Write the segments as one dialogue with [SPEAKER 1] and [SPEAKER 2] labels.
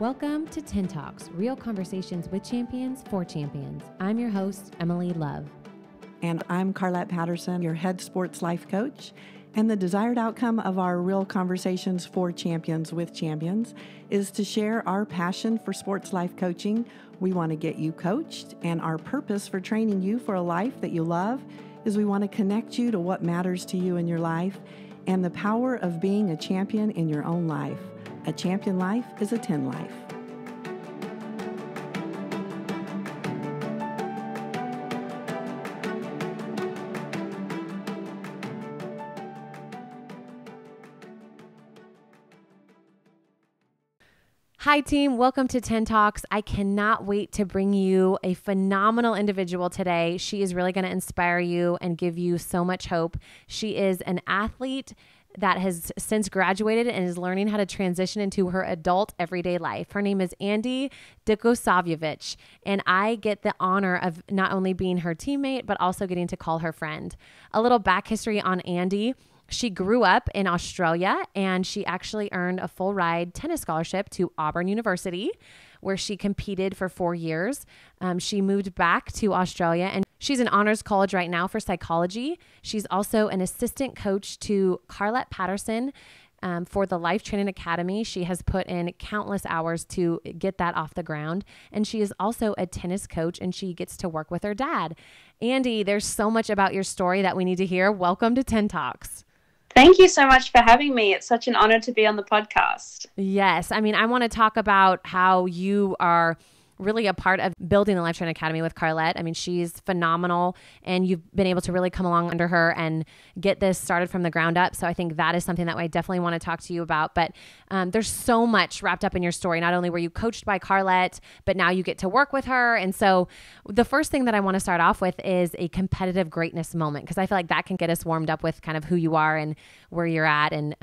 [SPEAKER 1] Welcome to 10 Talks, real conversations with champions for champions. I'm your host, Emily Love.
[SPEAKER 2] And I'm Carlette Patterson, your head sports life coach. And the desired outcome of our real conversations for champions with champions is to share our passion for sports life coaching. We want to get you coached, and our purpose for training you for a life that you love is we want to connect you to what matters to you in your life and the power of being a champion in your own life. A champion life is a 10 life.
[SPEAKER 1] Hi team, welcome to 10 Talks. I cannot wait to bring you a phenomenal individual today. She is really going to inspire you and give you so much hope. She is an athlete that has since graduated and is learning how to transition into her adult everyday life. Her name is Andie Dikosavljevic, and I get the honor of not only being her teammate, but also getting to call her friend. A little back history on Andie. She grew up in Australia, and she actually earned a full ride tennis scholarship to Auburn University, where she competed for 4 years. She moved back to Australia, and she's in honors college right now for psychology. She's also an assistant coach to Carlette Patterson for the Life Training Academy. She has put in countless hours to get that off the ground. And she is also a tennis coach, and she gets to work with her dad. Andie, there's so much about your story that we need to hear. Welcome to 10 Talks.
[SPEAKER 3] Thank you so much for having me. It's such an honor to be on the podcast.
[SPEAKER 1] Yes. I mean, I want to talk about how you are really a part of building the Life Training Academy with Carlette. I mean, she's phenomenal, and you've been able to really come along under her and get this started from the ground up. So I think that is something that I definitely want to talk to you about. But there's so much wrapped up in your story. Not only were you coached by Carlette, but now you get to work with her. And so the first thing that I want to start off with is a competitive greatness moment, because I feel like that can get us warmed up with kind of who you are and where you're at, and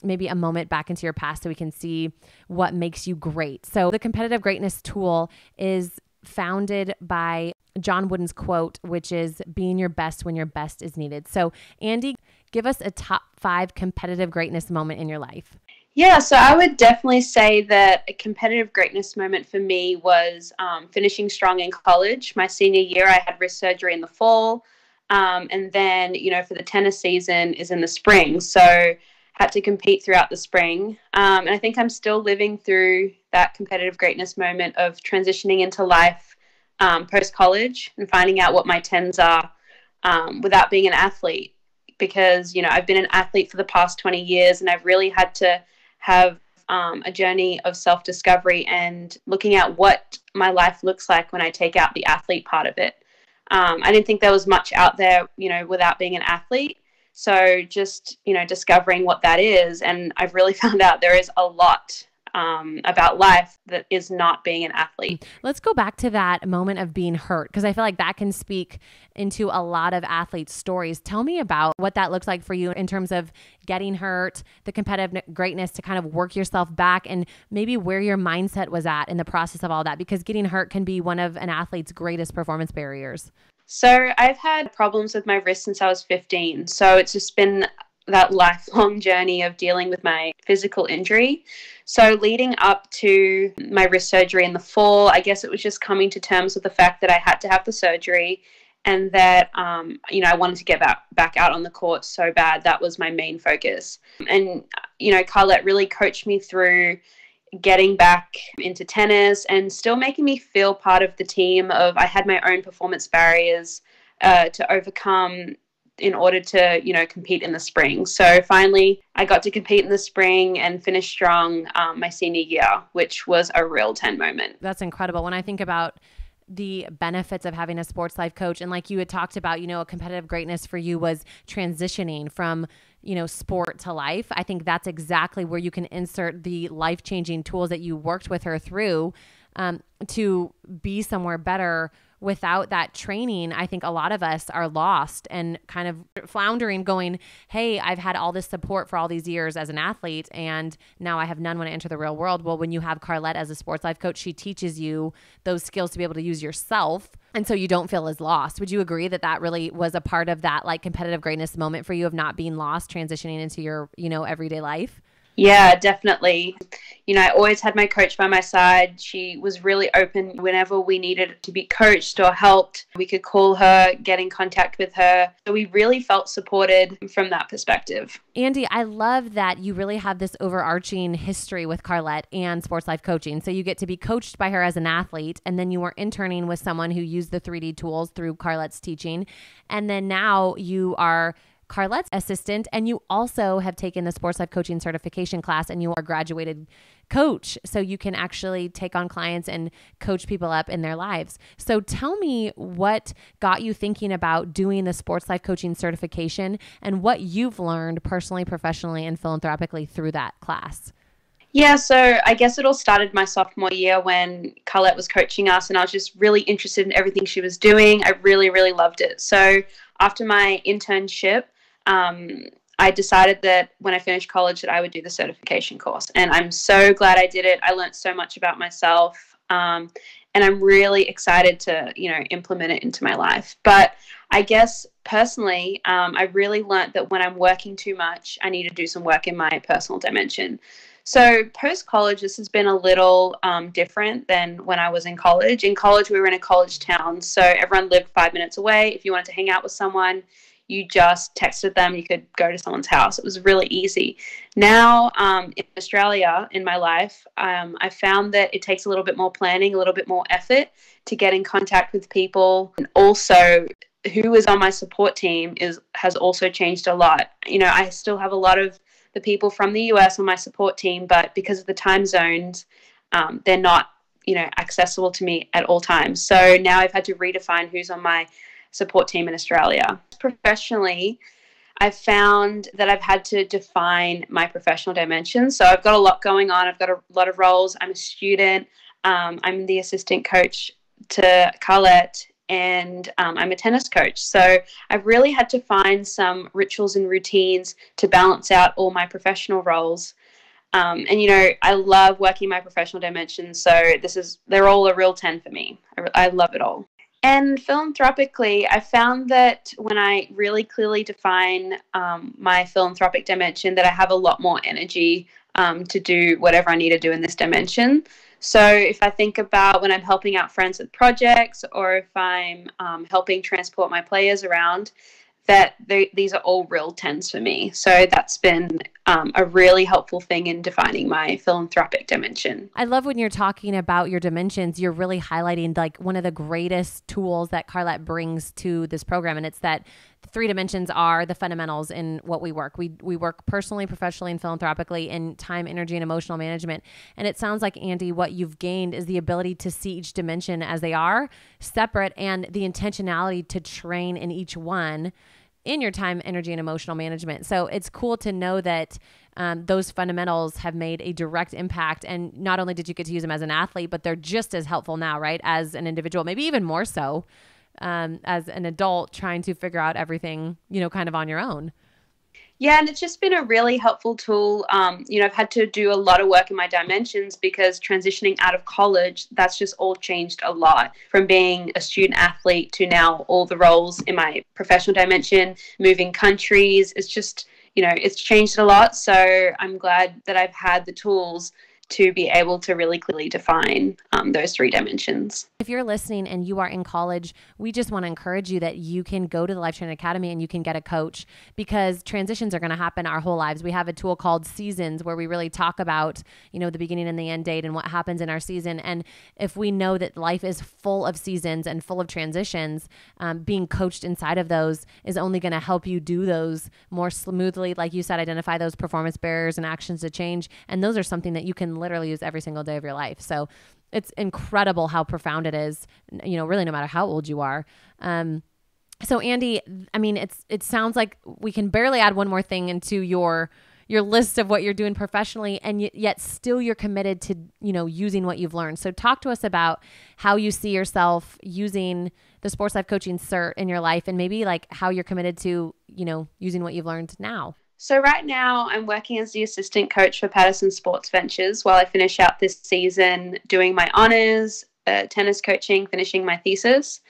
[SPEAKER 1] maybe a moment back into your past so we can see what makes you great. So the competitive greatness tool is founded by John Wooden's quote, which is being your best when your best is needed. So Andie, give us a top 5 competitive greatness moment in your life.
[SPEAKER 3] Yeah, so I would definitely say that a competitive greatness moment for me was finishing strong in college. My senior year, I had wrist surgery in the fall. And then, for the tennis season is in the spring. So had to compete throughout the spring. And I think I'm still living through that competitive greatness moment of transitioning into life post-college and finding out what my 10s are without being an athlete. Because, I've been an athlete for the past 20 years, and I've really had to have a journey of self-discovery and looking at what my life looks like when I take out the athlete part of it. I didn't think there was much out there, without being an athlete. So just, discovering what that is. And I've really found out there is a lot about life that is not being an athlete.
[SPEAKER 1] Let's go back to that moment of being hurt, because I feel like that can speak into a lot of athletes' stories. Tell me about what that looks like for you in terms of getting hurt, the competitive greatness to kind of work yourself back, and maybe where your mindset was at in the process of all that, because getting hurt can be one of an athlete's greatest performance barriers.
[SPEAKER 3] So I've had problems with my wrist since I was 15. So it's just been that lifelong journey of dealing with my physical injury. So leading up to my wrist surgery in the fall, I guess it was just coming to terms with the fact that I had to have the surgery, and that, I wanted to get back out on the court so bad. That was my main focus. And, Carlette really coached me through getting back into tennis and still making me feel part of the team. I had my own performance barriers to overcome in order to, compete in the spring. So finally, I got to compete in the spring and finish strong my senior year, which was a real 10 moment.
[SPEAKER 1] That's incredible. When I think about the benefits of having a sports life coach, and like you had talked about, a competitive greatness for you was transitioning from, sport to life. I think that's exactly where you can insert the life-changing tools that you worked with her through to be somewhere better. Without that training, I think a lot of us are lost and kind of floundering, going, hey, I've had all this support for all these years as an athlete, and now I have none when I enter the real world. Well, when you have Carlette as a sports life coach, she teaches you those skills to be able to use yourself, and so you don't feel as lost. Would you agree that that really was a part of that like competitive greatness moment for you of not being lost, transitioning into your, everyday life?
[SPEAKER 3] Yeah, definitely. I always had my coach by my side. She was really open whenever we needed to be coached or helped. We could call her, get in contact with her. So we really felt supported from that perspective.
[SPEAKER 1] Andie, I love that you really have this overarching history with Carlette and sports life coaching. So you get to be coached by her as an athlete, and then you were interning with someone who used the 3D tools through Carlette's teaching. And then now you are Carlette's assistant, and you also have taken the sports life coaching certification class, and you are a graduated coach. So you can actually take on clients and coach people up in their lives. So tell me what got you thinking about doing the sports life coaching certification and what you've learned personally, professionally, and philanthropically through that class.
[SPEAKER 3] Yeah, so I guess it all started my sophomore year when Carlette was coaching us, and I was just really interested in everything she was doing. I really, really loved it. So after my internship, I decided that when I finished college that I would do the certification course, and I'm so glad I did it. I learned so much about myself, and I'm really excited to, implement it into my life. But I guess personally, I really learned that when I'm working too much, I need to do some work in my personal dimension. So post-college, this has been a little different than when I was in college. In college, we were in a college town, so everyone lived 5 minutes away. If you wanted to hang out with someone, you just texted them, you could go to someone's house. It was really easy. Now, in Australia, in my life, I found that it takes a little bit more planning, a little bit more effort to get in contact with people. And also, who is on my support team has also changed a lot. I still have a lot of the people from the US on my support team, but because of the time zones, they're not, accessible to me at all times. So now I've had to redefine who's on my support team in Australia. Professionally, I've found that I've had to define my professional dimensions. So I've got a lot going on. I've got a lot of roles. I'm a student. I'm the assistant coach to Carlette, and I'm a tennis coach. So I've really had to find some rituals and routines to balance out all my professional roles. And I love working my professional dimensions. So they're all a real 10 for me. I love it all. And philanthropically, I found that when I really clearly define my philanthropic dimension, that I have a lot more energy to do whatever I need to do in this dimension. So if I think about when I'm helping out friends with projects, or if I'm helping transport my players around, that these are all real 10s for me. So that's been a really helpful thing in defining my philanthropic dimension.
[SPEAKER 1] I love when you're talking about your dimensions, you're really highlighting like one of the greatest tools that Carlette brings to this program. And it's that the 3 dimensions are the fundamentals in what we work. We work personally, professionally, and philanthropically in time, energy, and emotional management. And it sounds like, Andie, what you've gained is the ability to see each dimension as they are, separate, and the intentionality to train in each one in your time, energy, and emotional management. So it's cool to know that those fundamentals have made a direct impact. And not only did you get to use them as an athlete, but they're just as helpful now, right? As an individual, maybe even more so as an adult trying to figure out everything, kind of on your own.
[SPEAKER 3] Yeah, and it's just been a really helpful tool. I've had to do a lot of work in my dimensions because transitioning out of college, that's just all changed a lot, from being a student athlete to now all the roles in my professional dimension, moving countries. It's just, it's changed a lot. So I'm glad that I've had the tools to be able to really clearly define those 3 dimensions.
[SPEAKER 1] If you're listening and you are in college, we just want to encourage you that you can go to the Life Training Academy and you can get a coach, because transitions are going to happen our whole lives. We have a tool called Seasons where we really talk about, the beginning and the end date and what happens in our season. And if we know that life is full of seasons and full of transitions, being coached inside of those is only going to help you do those more smoothly. Like you said, identify those performance barriers and actions to change. And those are something that you can literally use every single day of your life. So it's incredible how profound it is, really no matter how old you are. So Andie, I mean, it sounds like we can barely add one more thing into your list of what you're doing professionally, and yet still you're committed to, using what you've learned. So talk to us about how you see yourself using the sports life coaching cert in your life, and maybe like how you're committed to, using what you've learned now.
[SPEAKER 3] So right now I'm working as the assistant coach for Patterson Sports Ventures while I finish out this season doing my honors, tennis coaching, finishing my thesis.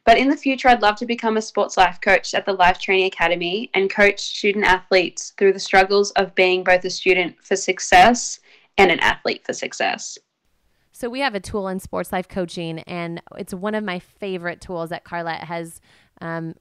[SPEAKER 3] But in the future, I'd love to become a sports life coach at the Life Training Academy and coach student athletes through the struggles of being both a student for success and an athlete for success.
[SPEAKER 1] So we have a tool in sports life coaching, and it's one of my favorite tools that Carlette has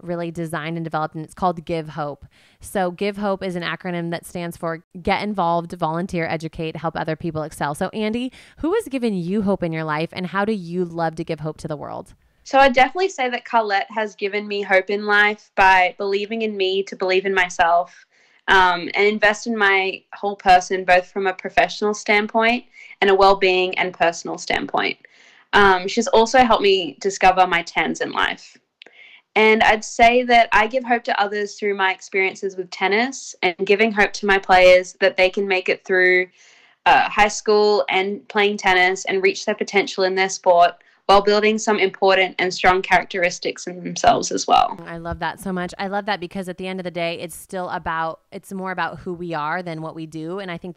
[SPEAKER 1] really designed and developed, and it's called Give Hope. So Give Hope is an acronym that stands for Get Involved, Volunteer, Educate, Help Other People Excel. So Andie, who has given you hope in your life, and how do you love to give hope to the world?
[SPEAKER 3] So I'd definitely say that Carlette has given me hope in life by believing in me to believe in myself, and invest in my whole person, both from a professional standpoint and a well-being and personal standpoint. She's also helped me discover my tens in life. And I'd say that I give hope to others through my experiences with tennis and giving hope to my players that they can make it through high school and playing tennis and reach their potential in their sport while building some important and strong characteristics in themselves as well.
[SPEAKER 1] I love that so much. I love that because at the end of the day, it's more about who we are than what we do. And I think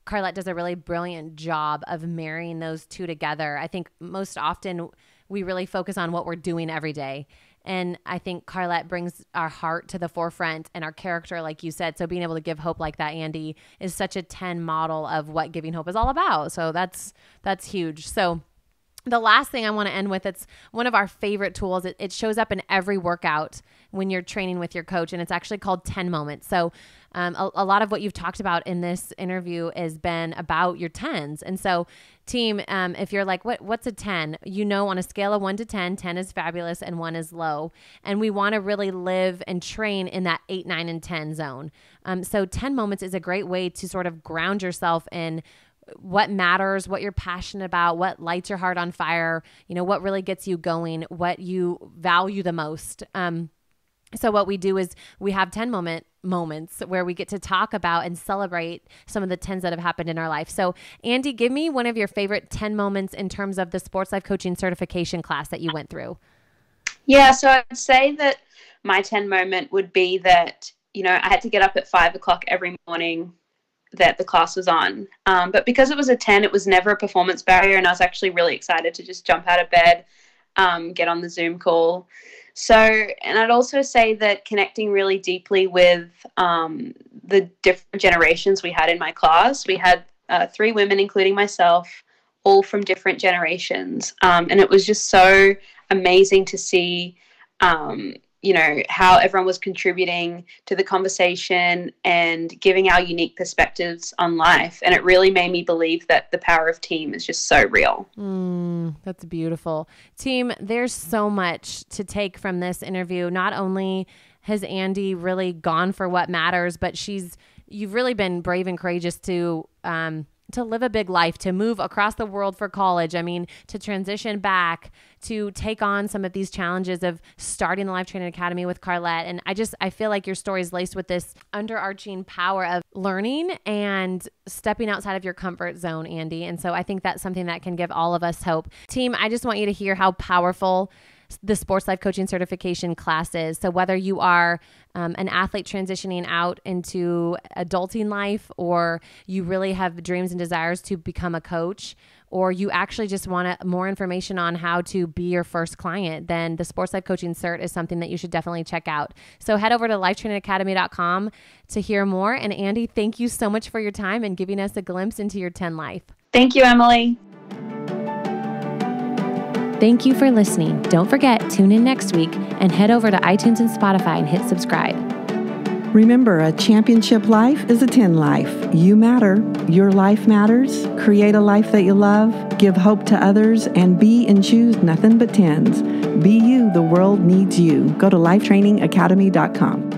[SPEAKER 1] Carlette does a really brilliant job of marrying those two together. I think most often we really focus on what we're doing every day. And I think Carlette brings our heart to the forefront and our character, like you said. So being able to give hope like that, Andie, is such a 10 model of what giving hope is all about. So that's huge. So the last thing I want to end with, it's one of our favorite tools. It shows up in every workout when you're training with your coach, and it's actually called 10 moments. So a lot of what you've talked about in this interview has been about your 10s. And so team, if you're like, what's a 10? On a scale of 1 to 10, 10 is fabulous and 1 is low. And we want to really live and train in that 8, 9, and 10 zone. So 10 moments is a great way to sort of ground yourself in what matters, what you're passionate about, what lights your heart on fire, what really gets you going, what you value the most. So what we do is we have 10 moments where we get to talk about and celebrate some of the 10s that have happened in our life. So Andie, give me one of your favorite 10 moments in terms of the sports life coaching certification class that you went through.
[SPEAKER 3] Yeah, so I'd say that my 10 moment would be that, I had to get up at 5 o'clock every morning that the class was on. But because it was a 10, it was never a performance barrier. And I was actually really excited to just jump out of bed, get on the Zoom call. So, and I'd also say that connecting really deeply with the different generations we had in my class. We had 3 women, including myself, all from different generations. And it was just so amazing to see how everyone was contributing to the conversation and giving our unique perspectives on life. And it really made me believe that the power of team is just so real.
[SPEAKER 1] That's beautiful. Team, there's so much to take from this interview. Not only has Andie really gone for what matters, but you've really been brave and courageous to live a big life, to move across the world for college. I mean, to transition back, to take on some of these challenges of starting the Life Training Academy with Carlette. And I feel like your story is laced with this underarching power of learning and stepping outside of your comfort zone, Andie. And so I think that's something that can give all of us hope. Team, I just want you to hear how powerful the sports life coaching certification classes. So whether you are an athlete transitioning out into adulting life, or you really have dreams and desires to become a coach, or you actually just want more information on how to be your first client, then the sports life coaching cert is something that you should definitely check out. So head over to lifetrainingacademy.com to hear more. And Andie, thank you so much for your time and giving us a glimpse into your 10 life.
[SPEAKER 3] Thank you, Emily.
[SPEAKER 1] Thank you for listening. Don't forget, tune in next week and head over to iTunes and Spotify and hit subscribe.
[SPEAKER 2] Remember, a championship life is a 10 life. You matter. Your life matters. Create a life that you love. Give hope to others and be and choose nothing but 10s. Be you. The world needs you. Go to lifetrainingacademy.com.